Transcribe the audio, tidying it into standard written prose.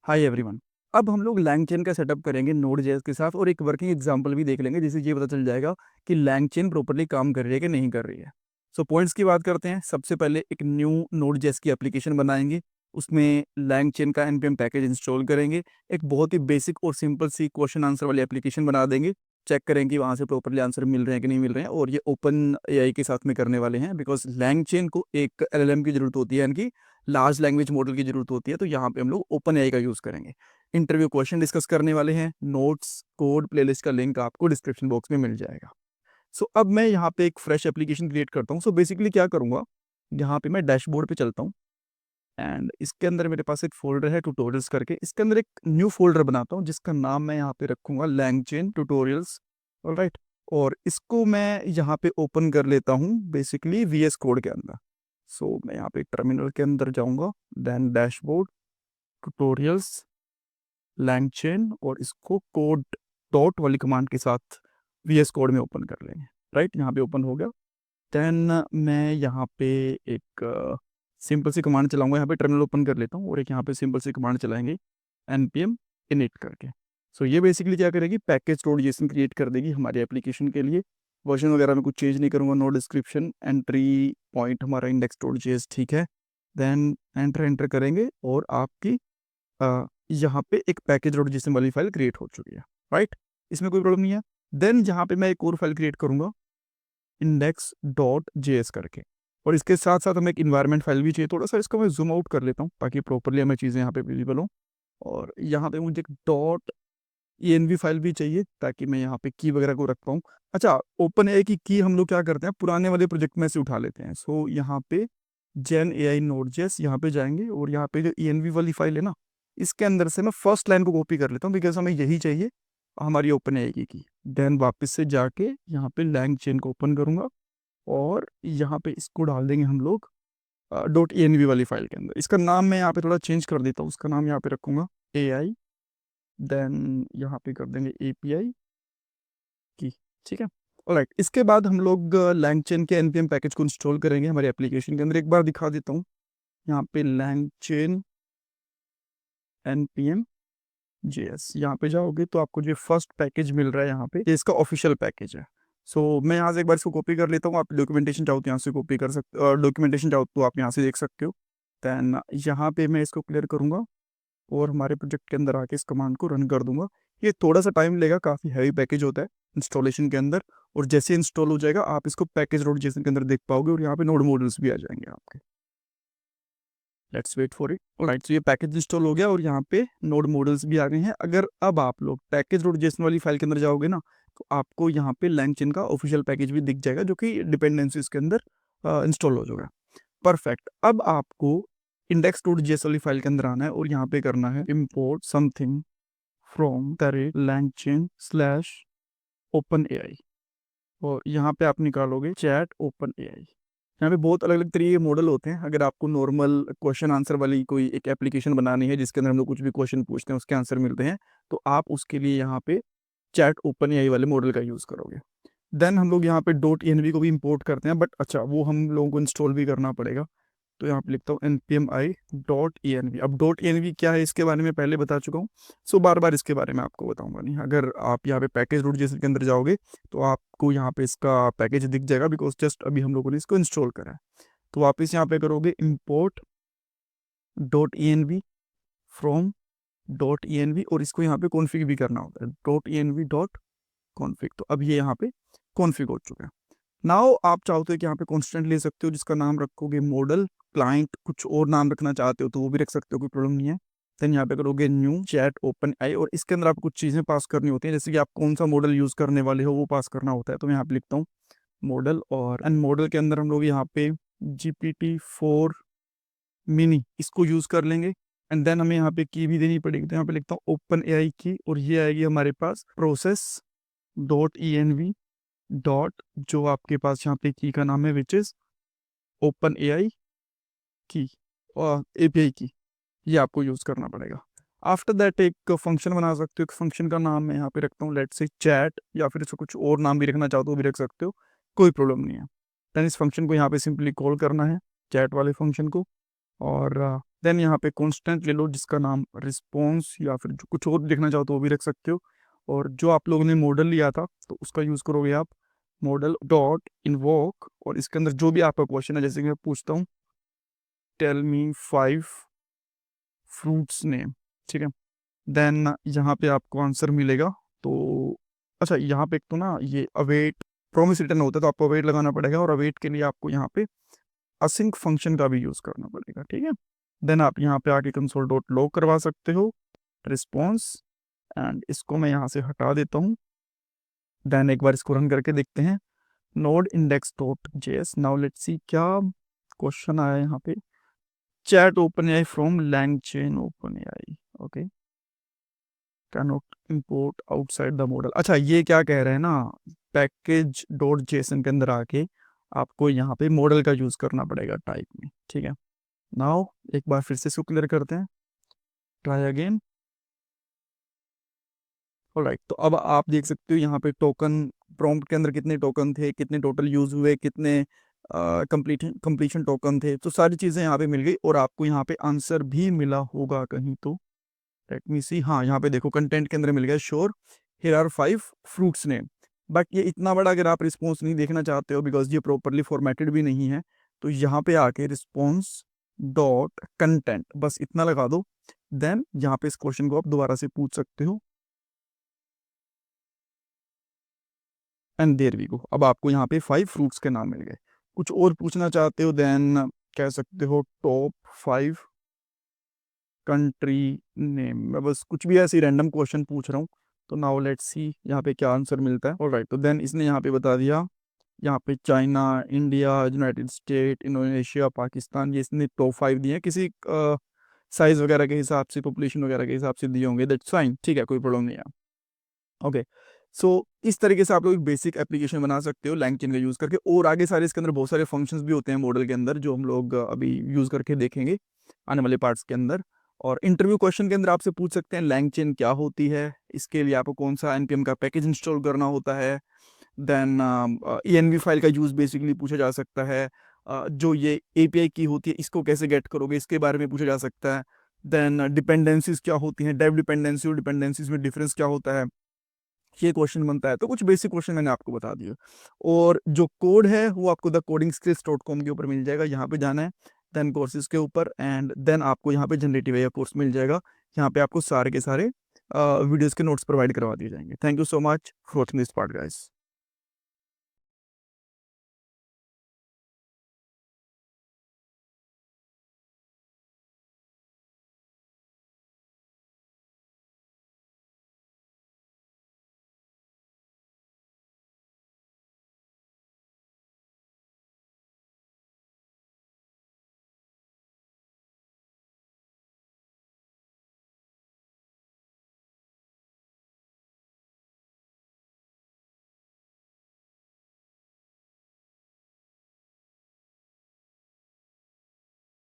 Hi everyone. अब हम लोग LangChain का सेटअप करेंगे Node.js के साथ और एक वर्किंग एग्जांपल भी देख लेंगे जिससे ये पता चल जाएगा कि LangChain प्रॉपर्ली काम कर रही है कि नहीं कर रही है। सो पॉइंट्स की बात करते हैं। सबसे पहले एक न्यू Node.js की एप्लीकेशन बनाएंगे, उसमें LangChain का npm पैकेज इंस्टॉल करेंगे। एक बहुत ही बेसिक और सिंपल सी क्वेश्चन आंसर वाली एप्लीकेशन बना देंगे। चेक करेंगे कि वहाँ से प्रॉपर्ली आंसर मिल रहे हैं कि नहीं मिल रहे हैं, और ये ओपन एआई के साथ में करने वाले हैं बिकॉज LangChain को एक LLM की जरूरत होती है, यानी कि लार्ज लैंग्वेज मॉडल की जरूरत होती है। तो यहाँ पे हम लोग ओपन एआई का यूज़ करेंगे। इंटरव्यू क्वेश्चन डिस्कस करने वाले हैं। नोट्स कोड प्लेलिस्ट का लिंक आपको डिस्क्रिप्शन बॉक्स में मिल जाएगा। सो अब मैं यहाँ पे एक फ्रेश एप्लीकेशन क्रिएट करता हूँ। सो बेसिकली क्या करूँगा, यहाँ पे मैं डैशबोर्ड पे चलता हूँ एंड इसके अंदर मेरे पास एक फोल्डर है ट्यूटोरियल्स करके। इसके अंदर एक न्यू फोल्डर बनाता हूँ जिसका नाम मैं यहाँ पे रखूंगा LangChain ट्यूटोरियल्स। ऑलराइट, और इसको मैं यहाँ पे ओपन कर लेता हूँ बेसिकली VS कोड के अंदर। सो मैं यहाँ पे टर्मिनल के अंदर जाऊंगा, देन डैशबोर्ड ट्यूटोरियल्स LangChain, और इसको कोड डॉट वाली कमांड के साथ VS कोड में ओपन कर लेंगे। राइट, यहाँ पे ओपन हो गया। देन मैं यहाँ पे एक सिंपल सी कमांड चलाऊंगा। यहाँ पे टर्मिनल ओपन कर लेता हूँ और एक यहाँ पे सिंपल सी कमांड चलाएंगे npm init करके। सो ये बेसिकली क्या करेगी, पैकेज डॉट जेसन क्रिएट कर देगी हमारी एप्लीकेशन के लिए। वर्जन वगैरह में कुछ चेंज नहीं करूँगा, नो डिस्क्रिप्शन, एंट्री पॉइंट हमारा इंडेक्स डॉट जेएस ठीक है। देन एंटर करेंगे और आपकी यहाँ पे एक पैकेज डॉट जेसन वाली फाइल क्रिएट हो चुकी है। राइट, इसमें कोई प्रॉब्लम नहीं है। देन यहाँ पे मैं एक और फाइल क्रिएट करूँगा इंडेक्स डॉट जेएस करके, और इसके साथ साथ हमें एक इन्वायरमेंट फाइल भी चाहिए। थोड़ा सा इसको मैं जूम आउट कर लेता हूँ ताकि प्रॉपरली हमें चीज़ें यहाँ पे विजिबल हो। और यहाँ पे मुझे एक डॉट env फाइल भी चाहिए ताकि मैं यहाँ पे की वगैरह को रख पाऊँ। अच्छा, ओपन एआई की हम लोग क्या करते हैं, पुराने वाले प्रोजेक्ट में से उठा लेते हैं। सो यहाँ पे जेन एआई Node.js यहाँ पे जाएंगे और यहाँ पे जो env वाली फाइल है ना, इसके अंदर से मैं फर्स्ट लाइन को कॉपी कर लेता हूँ बिकॉज हमें यही चाहिए हमारी ओपन एआई की। देन वापस से जाके यहाँ पे LangChain को ओपन करूंगा और यहाँ पे इसको डाल देंगे हम लोग डॉट env वाली फाइल के अंदर। इसका नाम मैं यहाँ पे थोड़ा चेंज कर देता हूँ, उसका नाम यहाँ पे रखूंगा AI। देन यहाँ पे कर देंगे API की, ठीक है। ऑलराइट, इसके बाद हम लोग LangChain के npm पैकेज को इंस्टॉल करेंगे हमारे एप्लीकेशन के अंदर। एक बार दिखा देता हूँ, यहाँ पे LangChain npm JS यहाँ पे जाओगे तो आपको जो फर्स्ट पैकेज मिल रहा है यहाँ पे, ये इसका ऑफिशियल पैकेज है। सो मैं यहाँ से एक बार इसको कॉपी कर लेता हूँ। आप डॉक्यूमेंटेशन चाहो तो यहाँ से कॉपी कर सकते हो, डॉक्यूमेंटेशन चाहो तो आप यहाँ से देख सकते हो। देन यहाँ पे मैं इसको क्लियर करूँगा और हमारे प्रोजेक्ट के अंदर आके इस कमांड को रन कर दूंगा। ये थोड़ा सा टाइम लेगा, काफ़ी हैवी पैकेज होता है इंस्टॉलेशन के अंदर, और जैसे इंस्टॉल हो जाएगा आप इसको पैकेज डॉट जेसन के अंदर देख पाओगे और यहाँ पे नोड मॉड्यूल्स भी आ जाएंगे आपके। Let's wait for it. Alright, तो ये पैकेज इंस्टॉल हो गया और यहाँ पे नोड मॉडल्स भी आ गए हैं। अगर अब आप लोग पैकेज डॉट जेसन वाली फाइल के अंदर जाओगे ना, तो आपको यहाँ पे LangChain का ऑफिशियल पैकेज भी दिख जाएगा जो कि डिपेंडेंसीज के अंदर इंस्टॉल हो जाएगा। परफेक्ट। अब आपको इंडेक्स डॉट जेएस वाली फाइल के अंदर आना है और यहाँ पे करना है import something from LangChain slash open AI, और यहाँ पे आप निकालोगे चैट ओपन एआई। यहाँ पे बहुत अलग अलग तरीके के मॉडल होते हैं। अगर आपको नॉर्मल क्वेश्चन आंसर वाली कोई एक एप्लीकेशन बनानी है जिसके अंदर हम लोग कुछ भी क्वेश्चन पूछते हैं उसके आंसर मिलते हैं, तो आप उसके लिए यहाँ पे चैट ओपन एआई वाले मॉडल का यूज़ करोगे। देन हम लोग यहाँ पे डॉट env को भी इंपोर्ट करते हैं, बट अच्छा वो हम लोगों को इंस्टॉल भी करना पड़ेगा। तो यहाँ पे लिखता हूँ npm i डॉट env। अब डॉट env क्या है इसके बारे में पहले बता चुका हूँ, सो बार बार इसके बारे में आपको बताऊंगा नहीं। अगर आप यहाँ पे पैकेज डॉट जेसन के अंदर जाओगे तो आपको यहाँ पे इसका पैकेज दिख जाएगा बिकॉज जस्ट अभी हम लोगों ने इसको इंस्टॉल करा है। तो वापस यहाँ पे करोगे import dot env from dot env, और इसको यहाँ पे कॉन्फ़िग भी करना होता है डॉट env डॉट कॉन्फ़िग। तो अब ये यहाँ पे कॉन्फ़िग हो चुका है। नाउ आप चाहते हो कि यहाँ पे कॉन्स्टेंट ले सकते हो जिसका नाम रखोगे मॉडल क्लाइंट, कुछ और नाम रखना चाहते हो तो वो भी रख सकते हो, कोई प्रॉब्लम नहीं है। देन यहाँ पे करोगे न्यू चैट ओपन आई, और इसके अंदर आपको कुछ चीज़ें पास करनी होती हैं, जैसे कि आप कौन सा मॉडल यूज़ करने वाले हो वो पास करना होता है। तो मैं यहाँ पे लिखता हूँ मॉडल, और एंड मॉडल के अंदर हम लोग यहाँ पे GPT-4 मिनी इसको यूज़ कर लेंगे। एंड देन हमें यहाँ पे की भी देनी पड़ेगी, तो यहाँ पे लिखता हूँ ओपन एआई की, और ये आएगी हमारे पास प्रोसेस डॉट env डॉट जो आपके पास यहाँ पे की का नाम है विच इज ओपन एआई की और एपीआई की, ये आपको यूज़ करना पड़ेगा। आफ्टर दैट एक फंक्शन बना सकते हो। एक फंक्शन का नाम मैं यहाँ पे रखता हूँ लेट्स से चैट, या फिर इसको कुछ और नाम भी रखना चाहो तो भी रख सकते हो, कोई प्रॉब्लम नहीं है। देन इस फंक्शन को यहाँ पे सिंपली कॉल करना है, चैट वाले फंक्शन को। और देन यहाँ पे कांस्टेंट ले लो जिसका नाम रिस्पॉन्स, या फिर जो कुछ और लिखना चाहो तो वो भी रख सकते हो। और जो आप लोगों ने मॉडल लिया था तो उसका यूज़ करोगे आप मॉडल डॉट इन्वोक, और इसके अंदर जो भी आपका क्वेश्चन है, जैसे कि मैं पूछता हूँ टेल मी 5 फ्रूट्स नेम, ठीक है। देन यहाँ पे आपको आंसर मिलेगा। तो अच्छा, यहाँ पे एक तो ना ये अवेट प्रॉमिस रिटर्न होता है, तो आपको अवेट लगाना पड़ेगा, और अवेट के लिए आपको यहाँ पे असिंक फंक्शन का भी यूज़ करना पड़ेगा, ठीक है। देन आप यहाँ पे आके कंसोल डॉट लॉग करवा सकते हो रिस्पॉन्स, एंड इसको मैं यहाँ से हटा देता हूँ। देन एक बार इसको रन करके देखते हैं node index dot JS. Now let's see क्या क्वेश्चन आया यहाँ पे। Chat open AI from LangChain open AI, okay, can not import outside the model. अच्छा, ये क्या कह रहे हैं ना, पैकेज डॉट जेसन के अंदर आके आपको यहाँ पे मॉडल का यूज करना पड़ेगा टाइप में, ठीक है। नाउ एक बार फिर से इसको क्लियर करते हैं, ट्राई अगेन। ऑलराइट, तो अब आप देख सकते हो यहाँ पे टोकन प्रॉम्प्ट के अंदर कितने टोकन थे, कितने टोटल यूज हुए, कितने कंप्लीशन टोकन थे, तो सारी चीज़ें यहाँ पे मिल गई, और आपको यहाँ पे आंसर भी मिला होगा कहीं तो। लेट मी सी, हाँ यहाँ पे देखो कंटेंट के अंदर मिल गया sure here are 5 fruits name. But ये इतना बड़ा अगर आप रिस्पॉन्स नहीं देखना चाहते हो बिकॉज ये प्रॉपरली फॉर्मेटेड भी नहीं है, तो यहाँ पे आके रिस्पॉन्स डॉट कंटेंट बस इतना लगा दो। देन यहाँ पे इस क्वेश्चन को आप दोबारा से पूछ सकते हो, एंड देयर वी गो। अब आपको यहाँ पे 5 फ्रूट्स के नाम मिल गए। कुछ और पूछना चाहते हो देन कह सकते हो टॉप 5 कंट्री नेम। मैं बस कुछ भी ऐसे रैंडम क्वेश्चन पूछ रहा हूँ, तो नाउ लेट्स सी यहाँ पे क्या आंसर मिलता है। ऑलराइट, तो देन इसने यहाँ पे बता दिया, यहाँ पे China, India, United state, Indonesia, Pakistan, ये इसने टॉप 5 दिए हैं, किसी साइज वगैरह के हिसाब से, पॉपुलेशन वगैरह के हिसाब से दिए होंगे, दैट्स फाइन, ठीक है, कोई प्रॉब्लम नहीं है। ओके, सो इस तरीके से आप लोग एक बेसिक एप्लीकेशन बना सकते हो लैंगचेन का यूज़ करके, और आगे सारे इसके अंदर बहुत सारे फंक्शंस भी होते हैं मॉडल के अंदर जो हम लोग अभी यूज़ करके देखेंगे आने वाले पार्ट्स के अंदर। और इंटरव्यू क्वेश्चन के अंदर आपसे पूछ सकते हैं लैंगचेन क्या होती है, इसके लिए आपको कौन सा npm का पैकेज इंस्टॉल करना होता है। देन env फाइल का यूज़ बेसिकली पूछा जा सकता है। जो ये एपीआई की होती है इसको कैसे गेट करोगे इसके बारे में पूछा जा सकता है। देन डिपेंडेंसीज क्या होती हैं, डेव डिपेंडेंसी और डिपेंडेंसीज में डिफरेंस क्या होता है, ये क्वेश्चन बनता है। तो कुछ बेसिक क्वेश्चन मैंने आपको बता दिए, और जो कोड है वो आपको the coding skills dot com के ऊपर मिल जाएगा, यहाँ पे जाना है, देन कोर्सेज के ऊपर, एंड देन आपको यहाँ पे जनरेटिव एआई कोर्स मिल जाएगा। यहाँ पे आपको सारे के सारे वीडियोस के नोट्स प्रोवाइड करवा दिए जाएंगे। Thank you so much for watching this part guys.